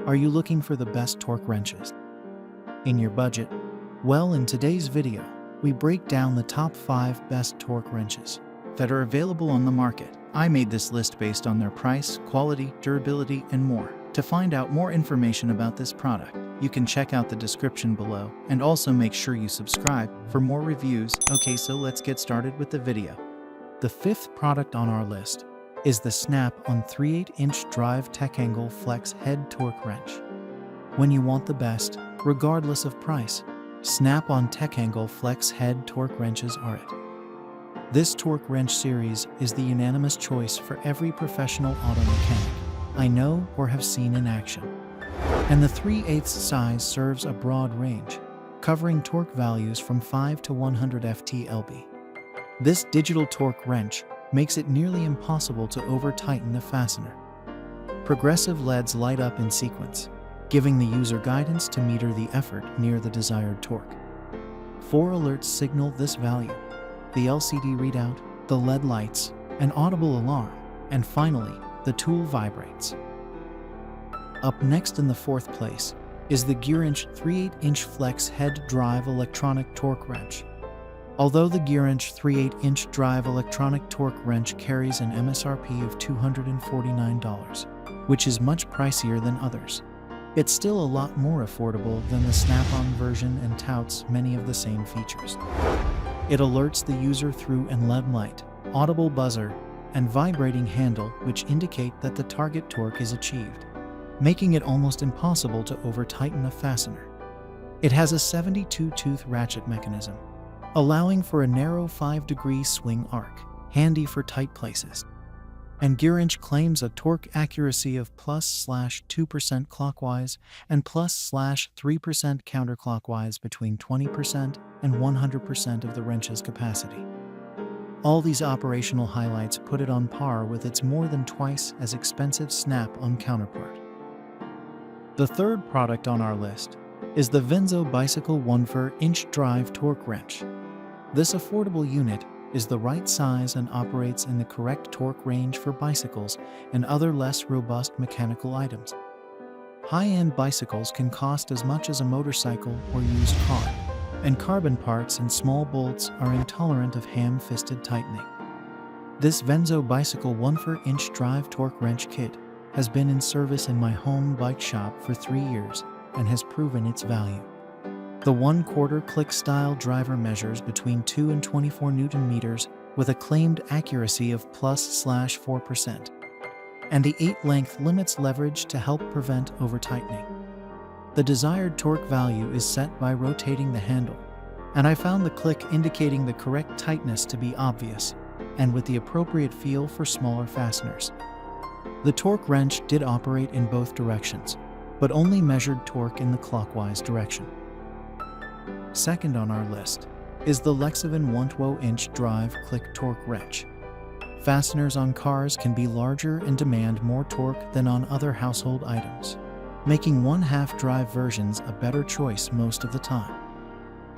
Are you looking for the best torque wrenches in your budget? Well, in today's video, we break down the top 5 best torque wrenches that are available on the market. I made this list based on their price, quality, durability, and more. To find out more information about this product, you can check out the description below, and also make sure you subscribe for more reviews. Okay, so let's get started with the video. The 5th product on our list is the SnapOn 3/8-inch drive Techangle flex head torque wrench. When you want the best, regardless of price, SnapOn Techangle flex head torque wrenches are it. This torque wrench series is the unanimous choice for every professional auto mechanic I know or have seen in action. And the 3/8 size serves a broad range, covering torque values from 5 to 100 ft-lb. This digital torque wrench makes it nearly impossible to over-tighten the fastener. Progressive LEDs light up in sequence, giving the user guidance to meter the effort near the desired torque. 4 alerts signal this value: the LCD readout, the LED lights, an audible alarm, and finally, the tool vibrates. Up next in the 4th place is the GearInch 3/8-inch flex head drive electronic torque wrench. Although the GearInch 3/8-inch drive electronic torque wrench carries an MSRP of $249, which is much pricier than others, it's still a lot more affordable than the SnapOn version and touts many of the same features. It alerts the user through an LED light, audible buzzer, and vibrating handle, which indicate that the target torque is achieved, making it almost impossible to over-tighten a fastener. It has a 72-tooth ratchet mechanism, allowing for a narrow 5-degree swing arc, handy for tight places. And GearInch claims a torque accuracy of +/2% clockwise and +/3% counterclockwise between 20% and 100% of the wrench's capacity. All these operational highlights put it on par with its more than twice as expensive SnapOn counterpart. The 3rd product on our list is the Venzo Bicycle 1/4-inch drive torque wrench. This affordable unit is the right size and operates in the correct torque range for bicycles and other less robust mechanical items. High-end bicycles can cost as much as a motorcycle or used car, and carbon parts and small bolts are intolerant of ham-fisted tightening. This Venzo Bicycle 1/4-inch drive torque wrench kit has been in service in my home bike shop for 3 years and has proven its value. The 1/4 click style driver measures between 2 and 24 Newton meters with a claimed accuracy of +/4%. And the 8 length limits leverage to help prevent over-tightening. The desired torque value is set by rotating the handle, and I found the click indicating the correct tightness to be obvious, and with the appropriate feel for smaller fasteners. The torque wrench did operate in both directions, but only measured torque in the clockwise direction. Second on our list is the Lexivon 1/2-inch drive click torque wrench. Fasteners on cars can be larger and demand more torque than on other household items, making 1/2 drive versions a better choice most of the time.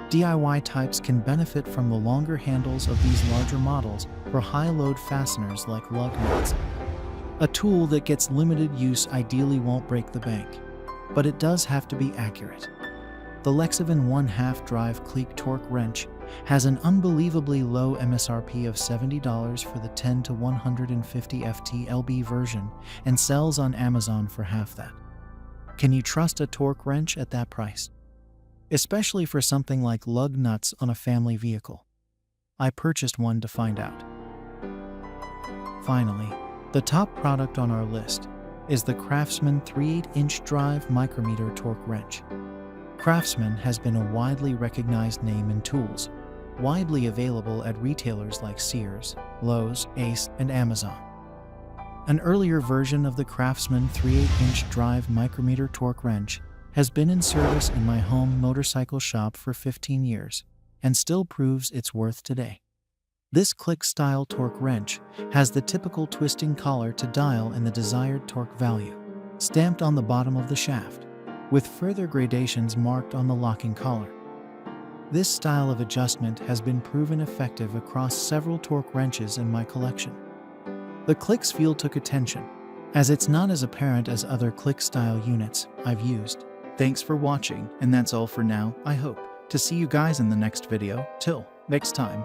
DIY types can benefit from the longer handles of these larger models for high-load fasteners like lug nuts. A tool that gets limited use ideally won't break the bank, but it does have to be accurate. The Lexivon 1/2 drive click torque wrench has an unbelievably low MSRP of $70 for the 10 to 150 ft-lb version and sells on Amazon for half that. Can you trust a torque wrench at that price? Especially for something like lug nuts on a family vehicle. I purchased one to find out. Finally, the top product on our list is the Craftsman 3/8-inch drive micrometer torque wrench. Craftsman has been a widely recognized name in tools, widely available at retailers like Sears, Lowe's, Ace, and Amazon. An earlier version of the Craftsman 3/8-inch drive micrometer torque wrench has been in service in my home motorcycle shop for 15 years, and still proves its worth today. This click-style torque wrench has the typical twisting collar to dial in the desired torque value, stamped on the bottom of the shaft, with further gradations marked on the locking collar. This style of adjustment has been proven effective across several torque wrenches in my collection. The clicks feel took attention, as it's not as apparent as other click-style units I've used. Thanks for watching, and that's all for now. I hope to see you guys in the next video. Till next time.